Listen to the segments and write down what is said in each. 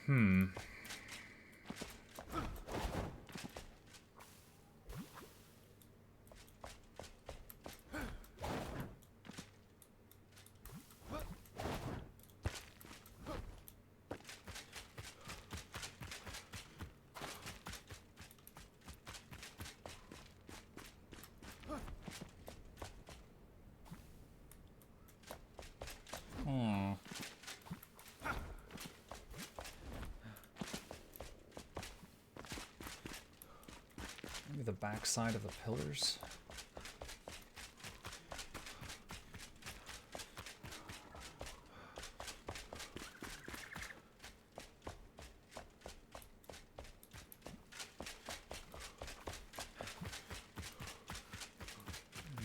Maybe the back side of the pillars.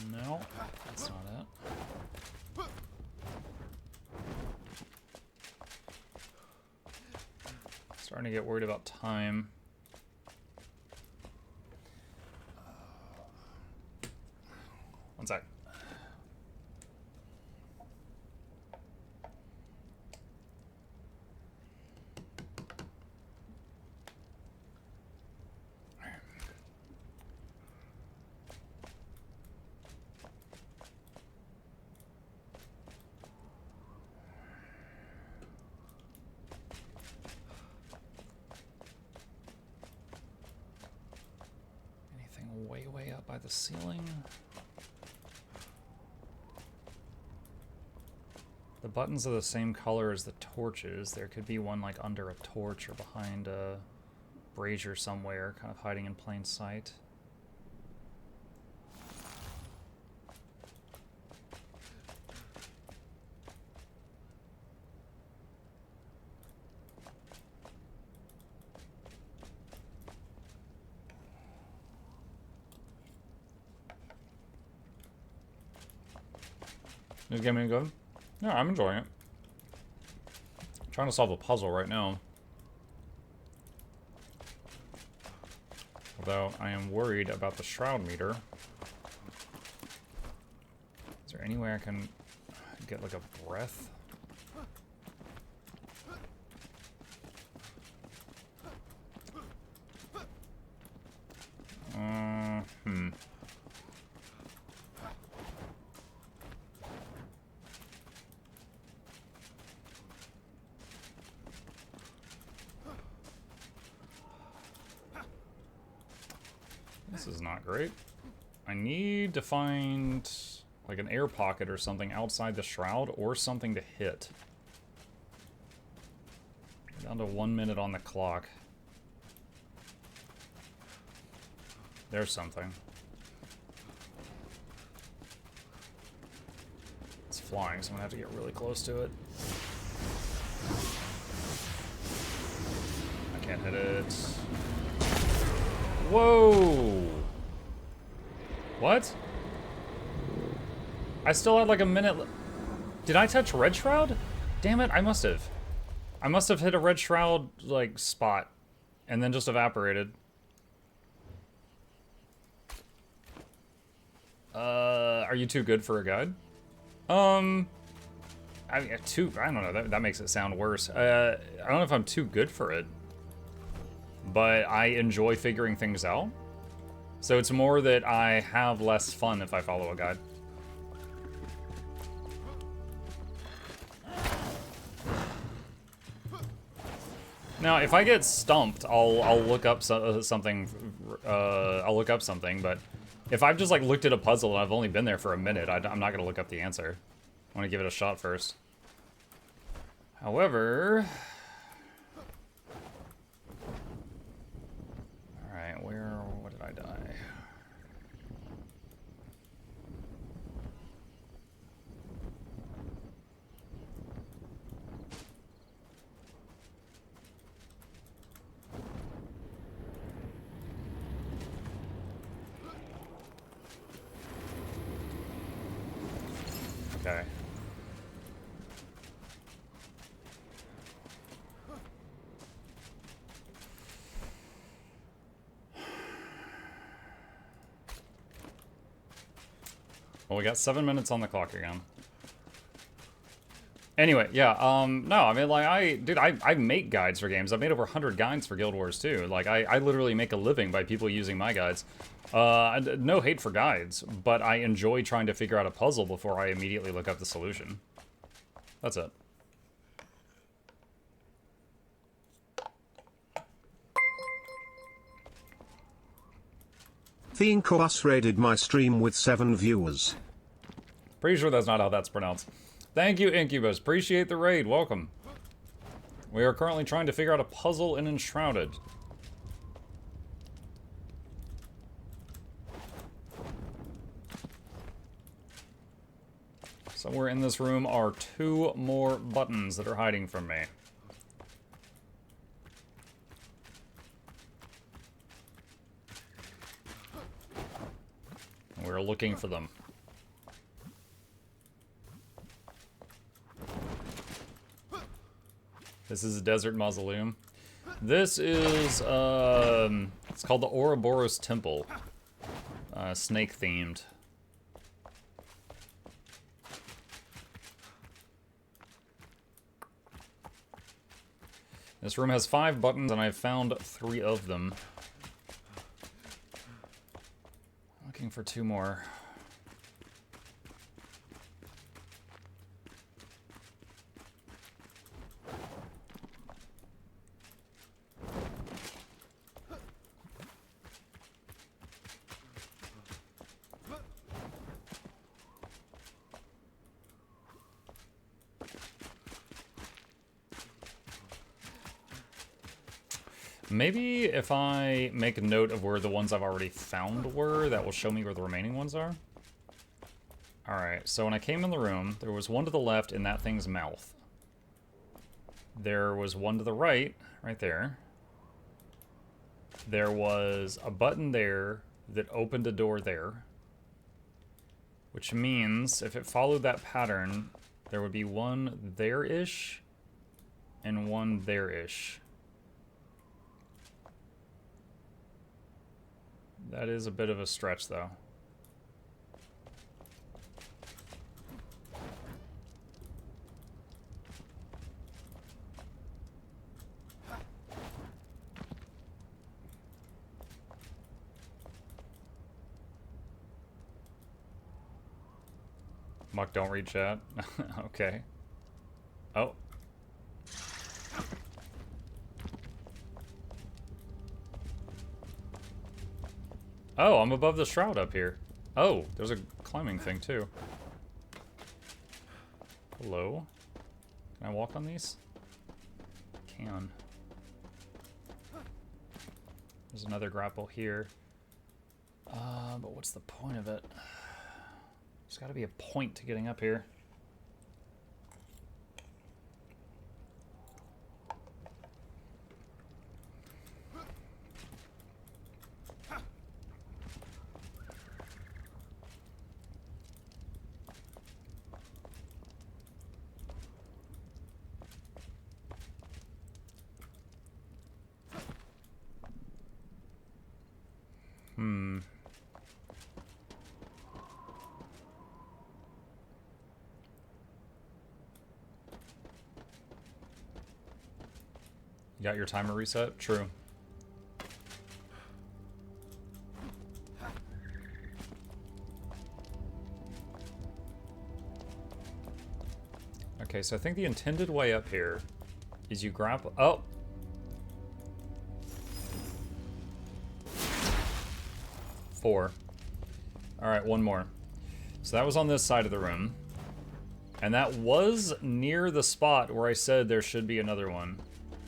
No, that's not it. Starting to get worried about time. One sec. Anything way up by the ceiling? The buttons are the same color as the torches. There could be one like under a torch or behind a brazier somewhere, kind of hiding in plain sight. This game any good? Yeah, I'm enjoying it. I'm trying to solve a puzzle right now. Although I am worried about the shroud meter. Is there any way I can get like a breath? This is not great. I need to find like an air pocket or something outside the shroud or something to hit. We're down to 1 minute on the clock. There's something. It's flying, so I'm gonna have to get really close to it. I can't hit it. Whoa! What? I still had like a minute. Did I touch red shroud? Damn it, I must have. I must have hit a red shroud like spot and then just evaporated. Are you too good for a guide? I mean, I don't know, that makes it sound worse. I don't know if I'm too good for it, but I enjoy figuring things out. So it's more that I have less fun if I follow a guide. Now, if I get stumped, I'll look up something. I'll look up something, but if I've just like looked at a puzzle and I've only been there for a minute, I'm not gonna look up the answer. I want to give it a shot first. However, all right, what did I die? Okay. Well, we got 7 minutes on the clock again. Anyway, yeah, no, I mean, like, dude, I make guides for games. I've made over 100 guides for Guild Wars, too. Like, I literally make a living by people using my guides. No hate for guides, but I enjoy trying to figure out a puzzle before I immediately look up the solution. That's it. The Incubus raided my stream with 7 viewers. Pretty sure that's not how that's pronounced. Thank you, Incubus. Appreciate the raid. Welcome. We are currently trying to figure out a puzzle in Enshrouded. Somewhere in this room are 2 more buttons that are hiding from me. We're looking for them. This is a desert mausoleum. This is, it's called the Ouroboros Temple. Snake-themed. This room has 5 buttons, and I've found 3 of them. Looking for 2 more. Maybe if I make a note of where the ones I've already found were, that will show me where the remaining ones are. Alright, so when I came in the room, there was one to the left in that thing's mouth. There was one to the right, right there. There was a button there that opened a door there. Which means, if it followed that pattern, there would be one there-ish and one there-ish. That is a bit of a stretch, though. Muck, don't read chat. Okay. Oh. Oh, I'm above the shroud up here. Oh, there's a climbing thing, too. Hello? Can I walk on these? I can. There's another grapple here. But what's the point of it? There's gotta be a point to getting up here. You got your timer reset? True. Okay, so I think the intended way up here is you grapple. Oh! Four. Alright, one more. So that was on this side of the room. And that was near the spot where I said there should be another one.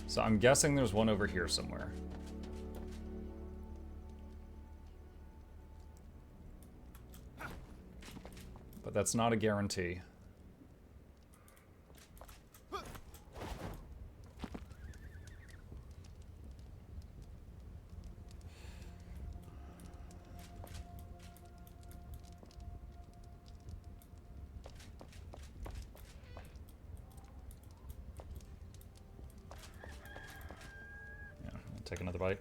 So I'm guessing there's one over here somewhere. But that's not a guarantee. Take another bite.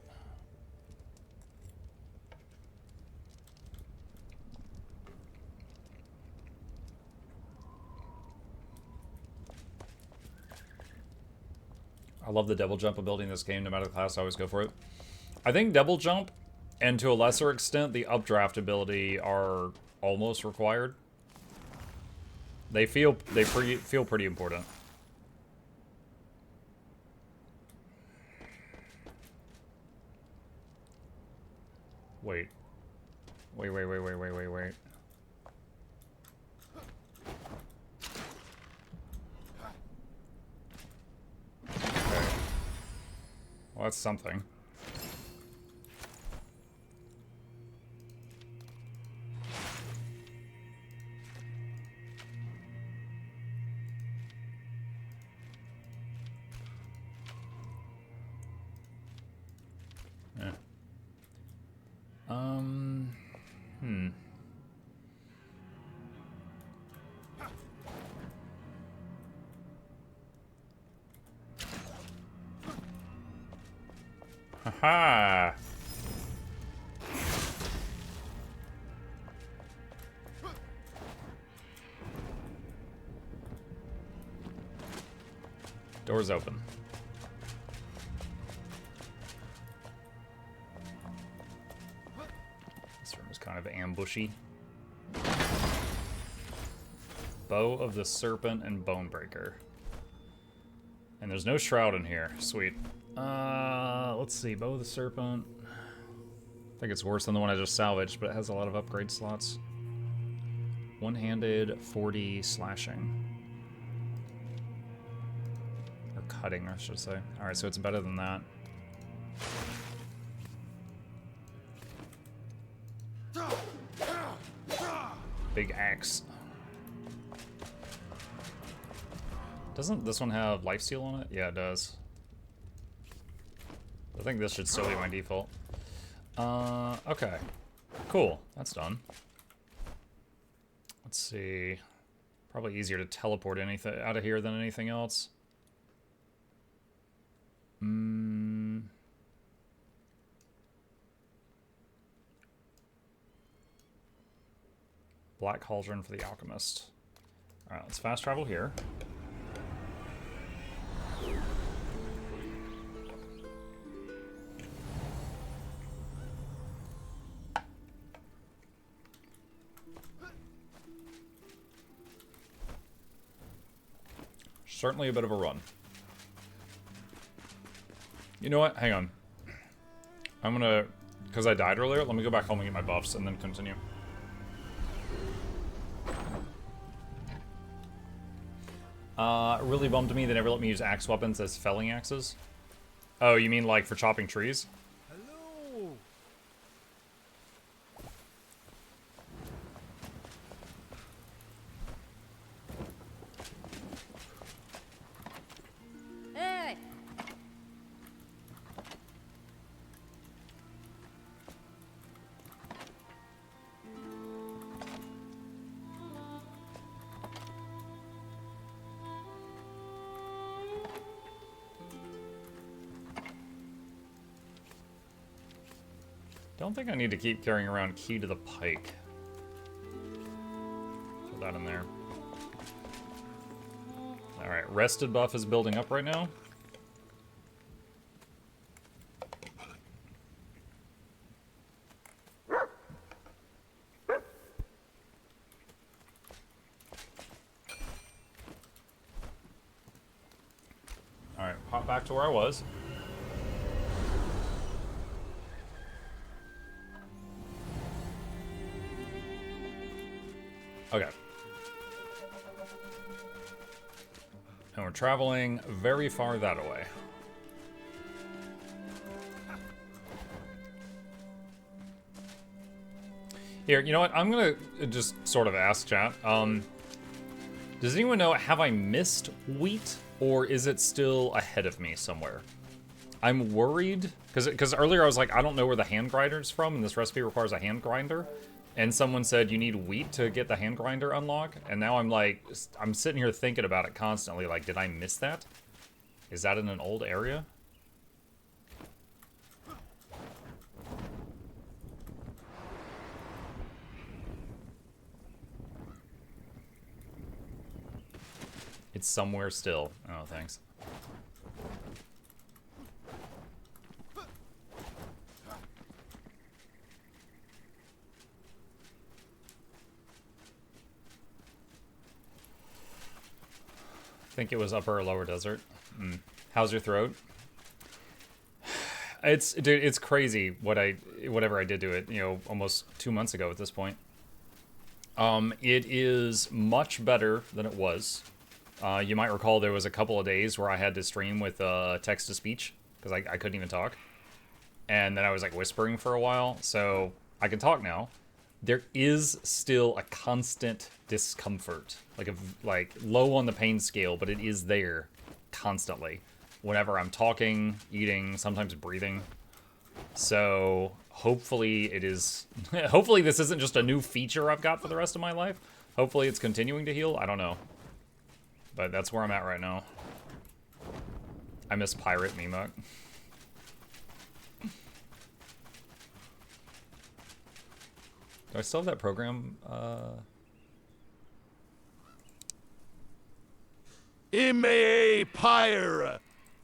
I love the double jump ability in this game. No matter the class, I always go for it. I think double jump, and to a lesser extent, the updraft ability are almost required. They feel pretty important. Wait. Wait. Okay. Well, that's something. Yeah. Haha. Door's open. This room is kind of ambushy. Bow of the Serpent and Bonebreaker. And there's no shroud in here. Sweet. Let's see. Bow of the Serpent. I think it's worse than the one I just salvaged, but it has a lot of upgrade slots. One-handed, 40 slashing. Or cutting, I should say. Alright, so it's better than that. Big axe. Doesn't this one have lifesteal on it? Yeah, it does. I think this should still be my default. Okay. Cool. That's done. Let's see. Probably easier to teleport anything out of here than anything else. Black Cauldron for the Alchemist. Alright, let's fast travel here. Certainly a bit of a run. You know what? Hang on. I'm gonna... Because I died earlier, let me go back home and get my buffs and then continue. It really bummed me they never let me use axe weapons as felling axes. Oh, you mean like for chopping trees? Hello. Hey. Don't think I need to keep carrying around Key to the Pike. Put that in there. Alright, rested buff is building up right now. Alright, pop back to where I was. Okay. And we're traveling very far that way. Here, you know what? I'm gonna just sort of ask chat. Does anyone know, have I missed wheat, or is it still ahead of me somewhere? I'm worried, because earlier I was like, I don't know where the hand grinder's from, and this recipe requires a hand grinder. And someone said you need wheat to get the hand grinder unlock, and now I'm like, I'm sitting here thinking about it constantly, like, did I miss that? Is that in an old area? It's somewhere still. Oh, thanks. think it was upper or lower desert. How's your throat? Dude, it's crazy whatever I did to it, you know, almost 2 months ago at this point. It is much better than it was. You might recall there was a couple of days where I had to stream with text-to-speech because I couldn't even talk. And then I was like whispering for a while, so I can talk now. There is still a constant discomfort, like low on the pain scale, but it is there constantly. Whenever I'm talking, eating, sometimes breathing. So hopefully it is. Hopefully this isn't just a new feature I've got for the rest of my life. Hopefully it's continuing to heal. I don't know. But that's where I'm at right now. I miss Pirate Mimuk. Do I still have that program? M.A. Pirate.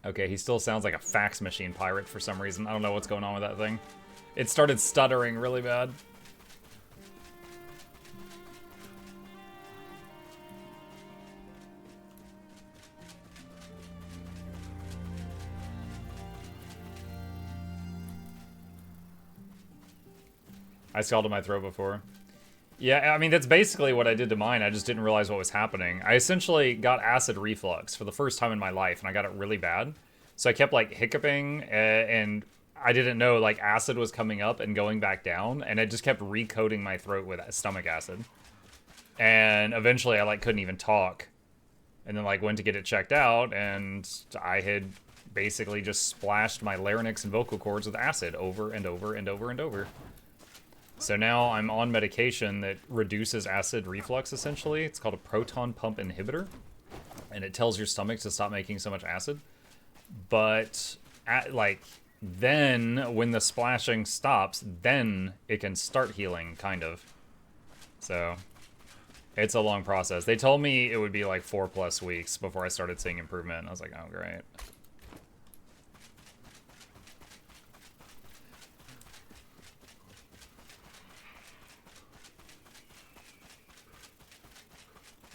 Okay, he still sounds like a fax machine pirate for some reason. I don't know what's going on with that thing. It started stuttering really bad. I scalded my throat before. Yeah, I mean, that's basically what I did to mine. I just didn't realize what was happening. I essentially got acid reflux for the first time in my life, and I got it really bad. So I kept, like, hiccuping, and I didn't know, like, acid was coming up and going back down, and it just kept recoating my throat with stomach acid. And eventually I, like, couldn't even talk. And then, like, went to get it checked out, and I had basically just splashed my larynx and vocal cords with acid over and over and over and over. So now I'm on medication that reduces acid reflux, essentially. It's called a proton pump inhibitor. And it tells your stomach to stop making so much acid. But, then, when the splashing stops, then it can start healing, kind of. So, it's a long process. They told me it would be like 4+ weeks before I started seeing improvement. I was like, oh, great.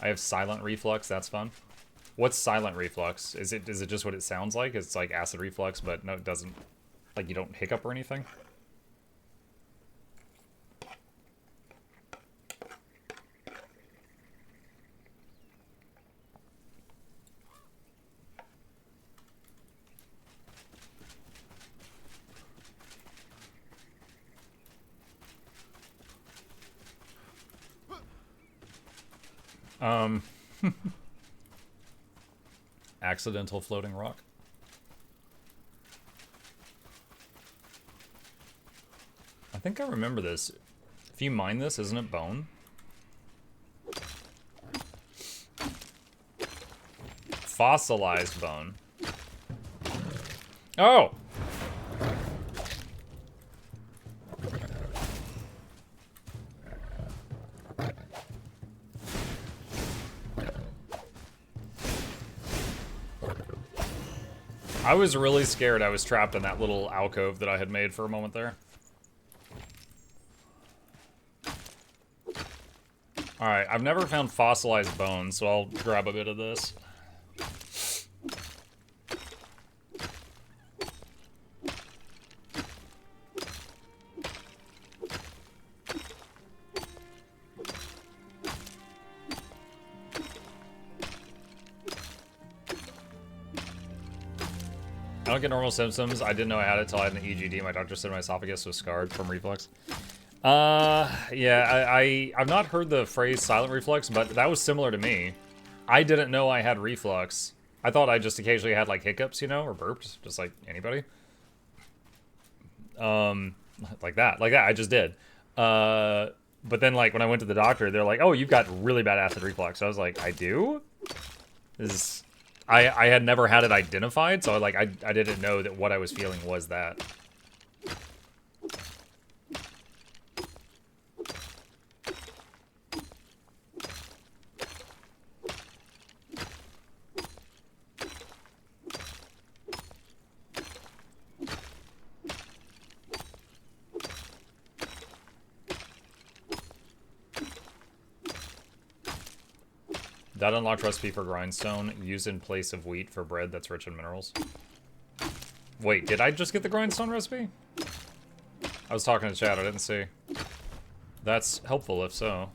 I have silent reflux. That's fun. What's silent reflux? Is it just what it sounds like? It's like acid reflux, but no, it doesn't. Like you don't hiccup or anything. Accidental floating rock. I think I remember this. If you mine this, isn't it bone? Fossilized bone. Oh! I was really scared I was trapped in that little alcove that I had made for a moment there. Alright, I've never found fossilized bones, so I'll grab a bit of this. I don't get normal symptoms. I didn't know I had it until I had an EGD. My doctor said my esophagus was scarred from reflux. Yeah, I've not heard the phrase silent reflux, but that was similar to me. I didn't know I had reflux. I thought I just occasionally had, like, hiccups, you know, or burped, just like anybody. Like that, I just did. But then, like, when I went to the doctor, they're like, oh, you've got really bad acid reflux. I was like, I do? I had never had it identified, so I didn't know that what I was feeling was that. That unlocked recipe for grindstone used in place of wheat for bread that's rich in minerals. Wait, did I just get the grindstone recipe? I was talking to chat, I didn't see. That's helpful if so.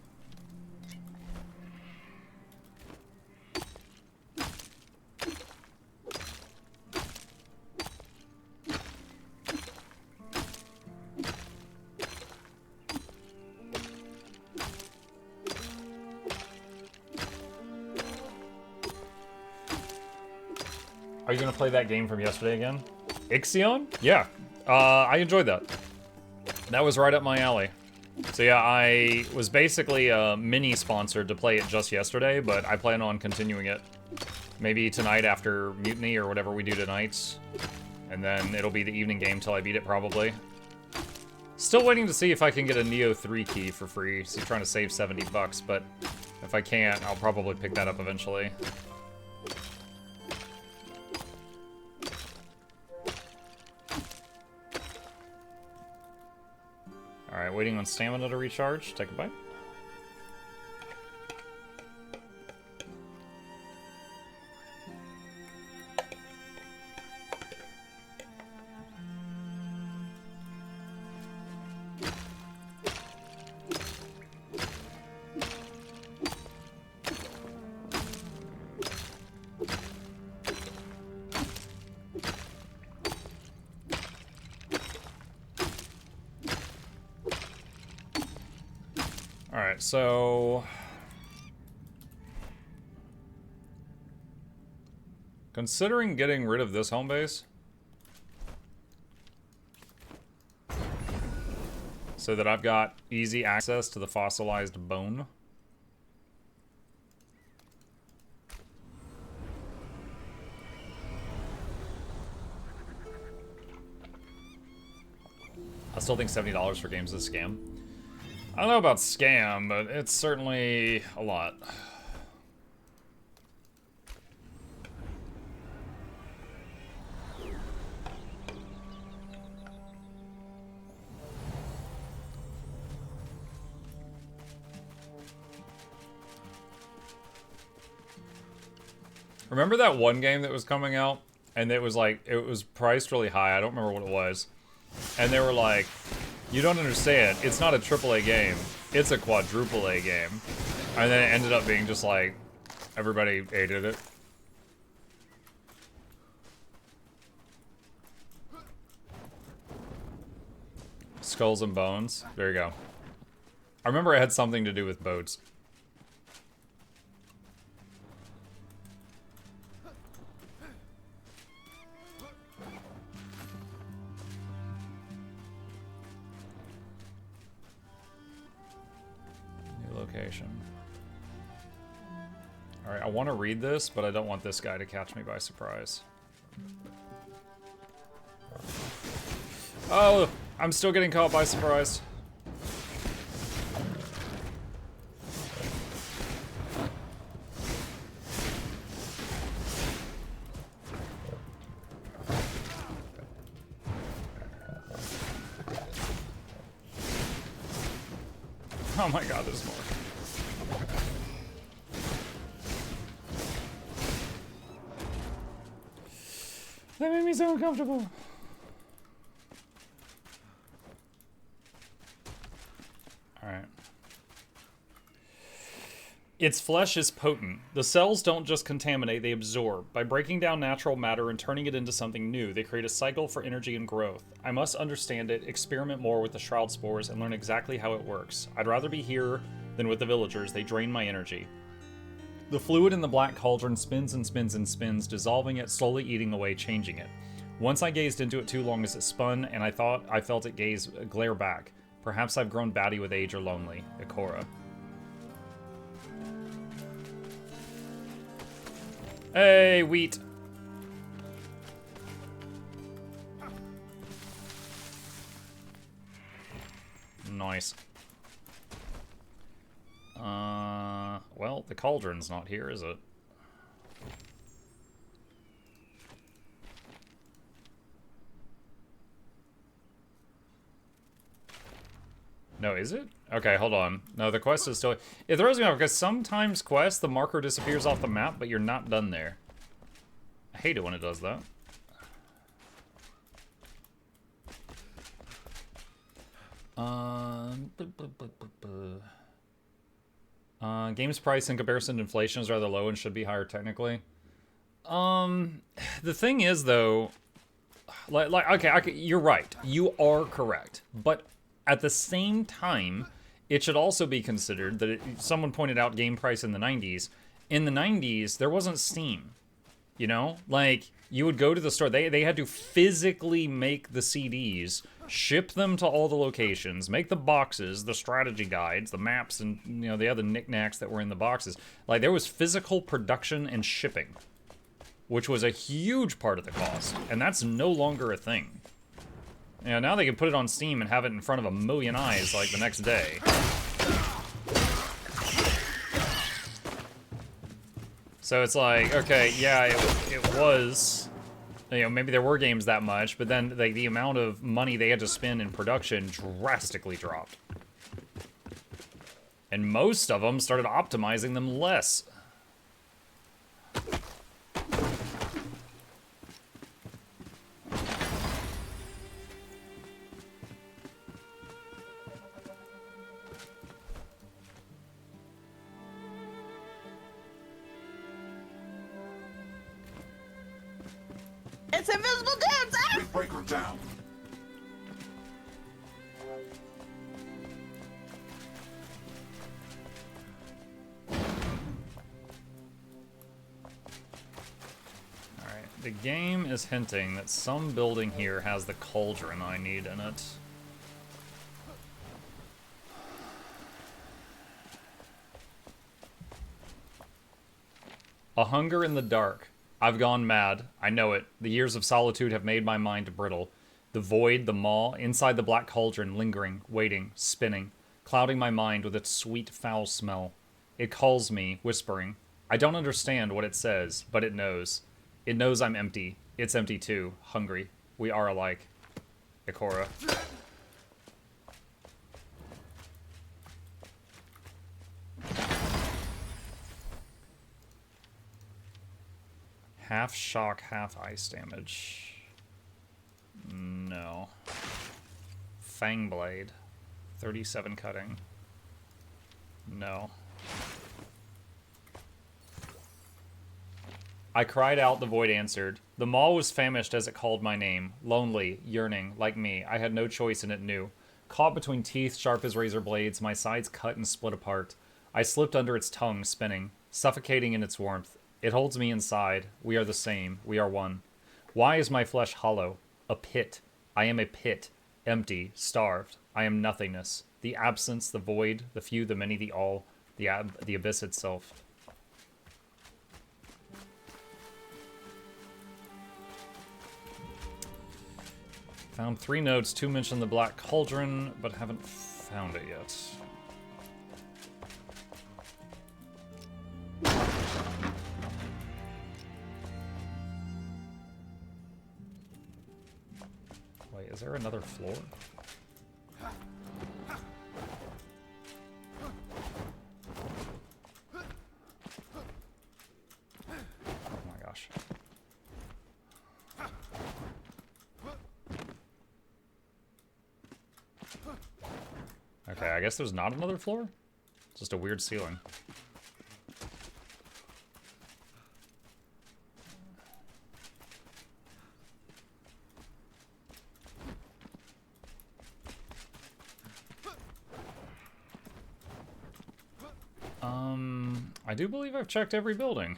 Are you gonna play that game from yesterday again? Ixion? Yeah. I enjoyed that. That was right up my alley. So yeah, I was basically mini sponsored to play it just yesterday, but I plan on continuing it. Maybe tonight after Mutiny or whatever we do tonight. And then it'll be the evening game till I beat it probably. Still waiting to see if I can get a Neo 3 key for free. So trying to save 70 bucks, but if I can't, I'll probably pick that up eventually. Alright, waiting on stamina to recharge. Take a bite. Alright, so... considering getting rid of this home base, so that I've got easy access to the fossilized bone. I still think $70 for games is a scam. I don't know about scam, but it's certainly a lot. Remember that one game that was coming out? And it was like, it was priced really high. I don't remember what it was. And they were like, you don't understand. It's not a AAA game. It's a quadruple A game. And then it ended up being just like, everybody hated it. Skulls and bones. There you go. I remember it had something to do with boats. Location. Alright, I want to read this, but I don't want this guy to catch me by surprise. Oh, I'm still getting caught by surprise. Oh my god, there's more. That made me so uncomfortable. Alright. Its flesh is potent. The cells don't just contaminate, they absorb. By breaking down natural matter and turning it into something new, they create a cycle for energy and growth. I must understand it, experiment more with the shroud spores, and learn exactly how it works. I'd rather be here than with the villagers. They drain my energy. The fluid in the black cauldron spins and spins and spins, dissolving it, slowly eating away, changing it. Once I gazed into it too long as it spun, and I felt it glare back. Perhaps I've grown batty with age or lonely. Ikora. Hey, wheat. Nice. Well, the cauldron's not here, is it? No, is it? Okay, hold on. No, the quest is still... It throws me off, because sometimes quests, the marker disappears off the map, but you're not done there. I hate it when it does that. Games price in comparison to inflation is rather low and should be higher technically. The thing is, though... Okay, you're right. You are correct. But at the same time, it should also be considered that someone pointed out game price in the 90s. In the 90s, there wasn't Steam. You know? Like, you would go to the store. They had to physically make the CDs, ship them to all the locations, make the boxes, the strategy guides, the maps, and, you know, the other knickknacks that were in the boxes. Like, there was physical production and shipping, which was a huge part of the cost, and that's no longer a thing. You know, now they can put it on Steam and have it in front of a million eyes, like, the next day. So it's like, okay, yeah, it was, you know, maybe there were games that much, but then like, the amount of money they had to spend in production drastically dropped. And most of them started optimizing them less. It's invisible dudes! Ah! Breaker down. Alright, the game is hinting that some building here has the cauldron I need in it. A hunger in the dark. I've gone mad. I know it. The years of solitude have made my mind brittle. The void, the maw, inside the black cauldron, lingering, waiting, spinning, clouding my mind with its sweet, foul smell. It calls me, whispering. I don't understand what it says, but it knows. It knows I'm empty. It's empty too. Hungry. We are alike. Ikora. Half shock, half ice damage. No. Fang blade. 37 cutting. No. I cried out, the void answered. The maw was famished as it called my name. Lonely, yearning, like me. I had no choice and it knew. Caught between teeth sharp as razor blades, my sides cut and split apart. I slipped under its tongue, spinning, suffocating in its warmth. It holds me inside. We are the same. We are one. Why is my flesh hollow? A pit. I am a pit. Empty. Starved. I am nothingness. The absence, the void, the few, the many, the all. The abyss itself. Found 3 notes. 2 mention the black cauldron, but haven't found it yet. Wait, is there another floor? Oh my gosh. Okay, I guess there's not another floor? It's just a weird ceiling. I do believe I've checked every building.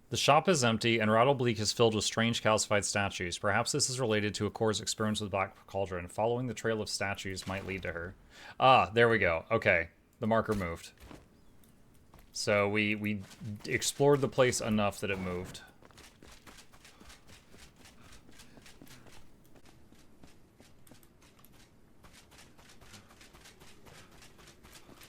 The shop is empty, and Rattlebleak is filled with strange calcified statues. Perhaps this is related to Ikora's experience with Black Cauldron. Following the trail of statues might lead to her. Ah, there we go. Okay, the marker moved. So we explored the place enough that it moved.